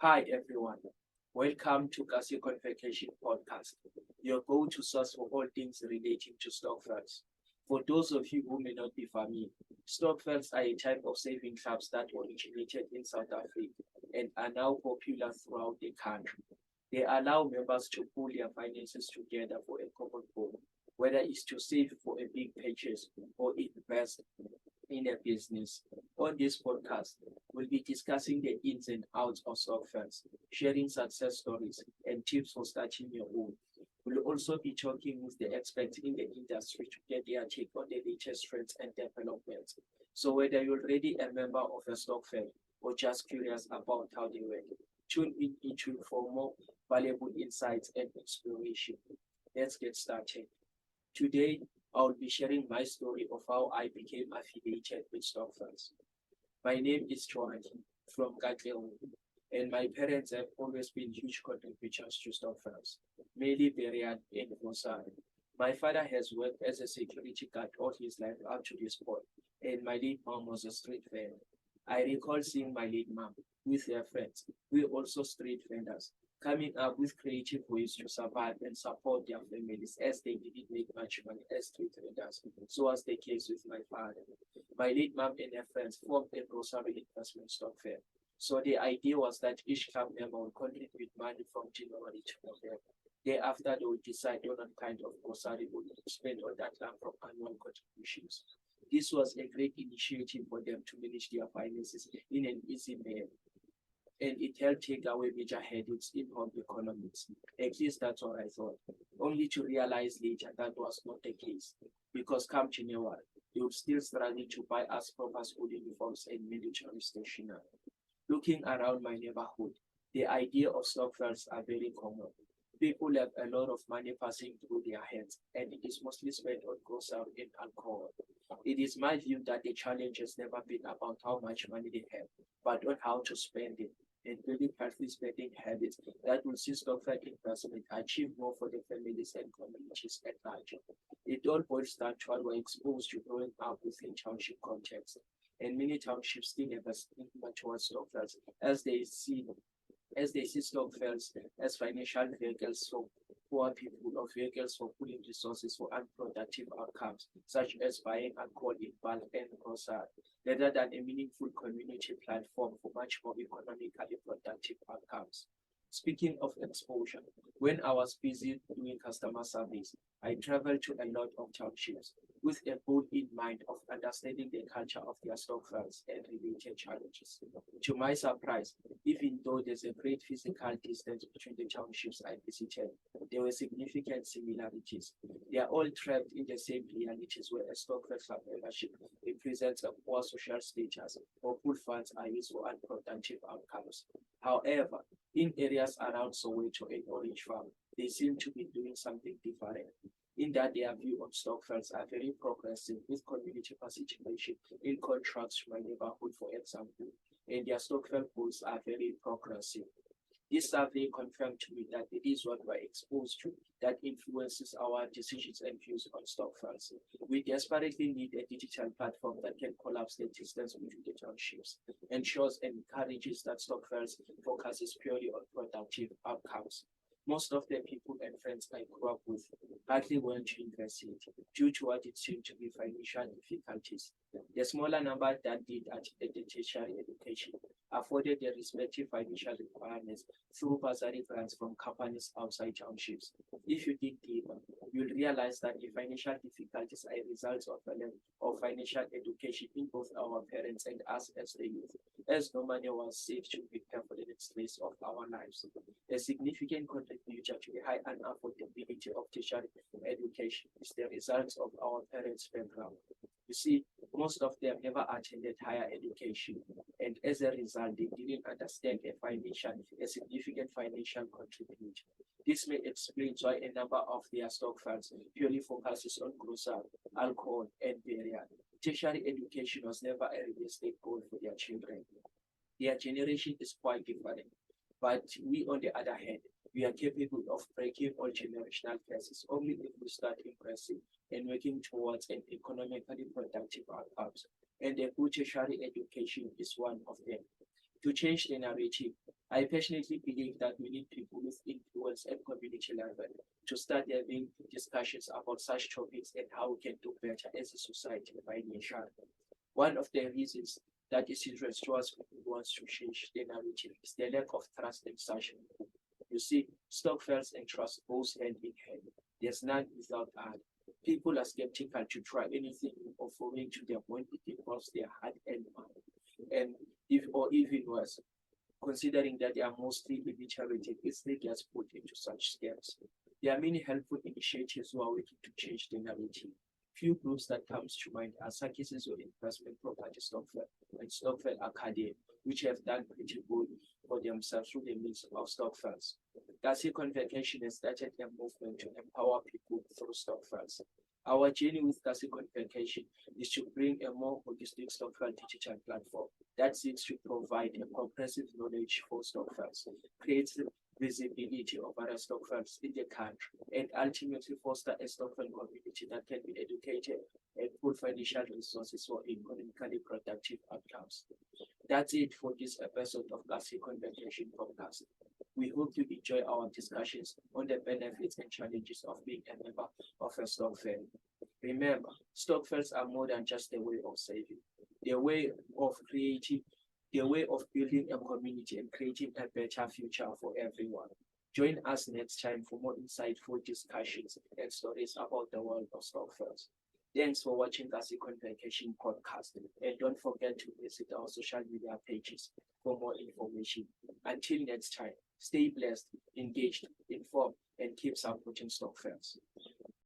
Hi everyone, welcome to KasiConvocation podcast, your go-to source for all things relating to stokvels. For those of you who may not be familiar, stokvels are a type of saving clubs that originated in South Africa and are now popular throughout the country. They allow members to pool their finances together for a common goal, whether it's to save for a big purchase or invest in a business. On this podcast, we'll be discussing the ins and outs of stokvels, sharing success stories and tips for starting your own. We'll also be talking with the experts in the industry to get their take on the latest trends and developments. So whether you're already a member of a stokvel or just curious about how they work, tune in into for more valuable insights and inspiration. Let's get started. Today, I'll be sharing my story of how I became affiliated with stokvels. My name is Joanne from Katlehong, and my parents have always been huge contributors to stokvels, mainly burial and grocery. My father has worked as a security guard all his life up to this point, and my late mom was a street vendor. I recall seeing my late mom with their friends, we also street vendors, coming up with creative ways to survive and support their families as they didn't make much money as street vendors. So was the case with my father. My late mom and her friends formed a grocery investment stock firm. So the idea was that each club member would contribute money from January to November. Thereafter, they would decide on what kind of grocery would spend on that land from annual contributions. This was a great initiative for them to manage their finances in an easy manner, and it helped take away major headaches in home economics. At least that's what I thought. Only to realize later that was not the case, because come January, they would still struggle to buy us proper school uniforms and military stationery. Looking around my neighborhood, the idea of stokvels are very common. People have a lot of money passing through their hands, and it is mostly spent on grocery and alcohol. It is my view that the challenge has never been about how much money they have, but on how to spend it, and building healthy spending habits that will see stokvel investment achieve more for the families and communities at large. It all boils down to what we're exposed to growing up within township context, and many townships still have a stigma towards stokvels as they see stokvels as financial vehicles for poor people or vehicles for pooling resources for unproductive outcomes, such as buying alcohol in bulk and grocery, rather than a meaningful community platform for much more economically productive outcomes. Speaking of exposure, when I was busy doing customer service, I traveled to a lot of townships with a goal in mind of understanding the culture of their stokvels and related challenges. To my surprise, even though there's a great physical distance between the townships I visited, there were significant similarities. They are all trapped in the same realities where a stokvel club membership represents a poor social status or pool funds are used for unproductive outcomes. However, in areas around Soweto and Orange Farm, they seem to be doing something different, in that their view on stokvels are very progressive with community participation in contrast to my neighborhood, for example, and their stokvel goals are very progressive. This survey confirmed to me that it is what we're exposed to that influences our decisions and views on stokvels. We desperately need a digital platform that can collapse the distance between the townships, ensures and encourages that stokvels focuses purely on productive outcomes. Most of the people and friends I grew up with hardly went to university due to what it seemed to be financial difficulties. The smaller number that did at the tertiary education afforded their respective financial requirements through bursary grants from companies outside townships. If you dig deeper, you'll realize that the financial difficulties are a result of a lack of financial education in both our parents and us as the youth, as no money was saved to prepare for the next phase of our lives. A significant contributor to the high unaffordability of tertiary education is the result of our parents' background. You see, most of them never attended higher education, and as a result, they didn't understand a significant financial contribution. This may explain why a number of their stock funds purely focuses on grocery, alcohol, and burial. Tertiary education was never a realistic goal for their children. Their generation is quite different. But we, on the other hand, we are capable of breaking all generational curses only if we start impressing and working towards an economically productive outcomes. And a good tertiary education is one of them. To change the narrative, I passionately believe that we need people with influence at community level to start having discussions about such topics and how we can do better as a society by nation. One of the reasons that is interest towards people who wants to change the narrative is the lack of trust in such people. You see, stokvels and trust goes hand in hand. There's none without other. People are skeptical to try anything offering to them when it involves their heart and mind. And if or even worse, considering that they are mostly illiterated, they get put into such scams. There are many helpful initiatives who are working to change the narrative. Few groups that comes to mind are Sakises of Investment Property Stokvel and Stokvel Academy, which have done pretty good for themselves through the means of stokvels. KasiConvocation has started a movement to empower people through stokvels. Our journey with KasiConvocation is to bring a more holistic stokvel digital platform that seeks to provide a comprehensive knowledge for stokvels, creates visibility of other stokvels in the country, and ultimately foster a stokvel community that can be educated and put financial resources for economically productive outcomes. That's it for this episode of KasiConvocation podcast. We hope you enjoy our discussions on the benefits and challenges of being a member of a stokvel. Remember, stokvels are more than just a way of saving. They're a way of creating, they're a way of building a community and creating a better future for everyone. Join us next time for more insightful discussions and stories about the world of stokvels. Thanks for watching KasiConvocation podcast, and don't forget to visit our social media pages for more information. Until next time, stay blessed, engaged, informed, and keep supporting stokvels.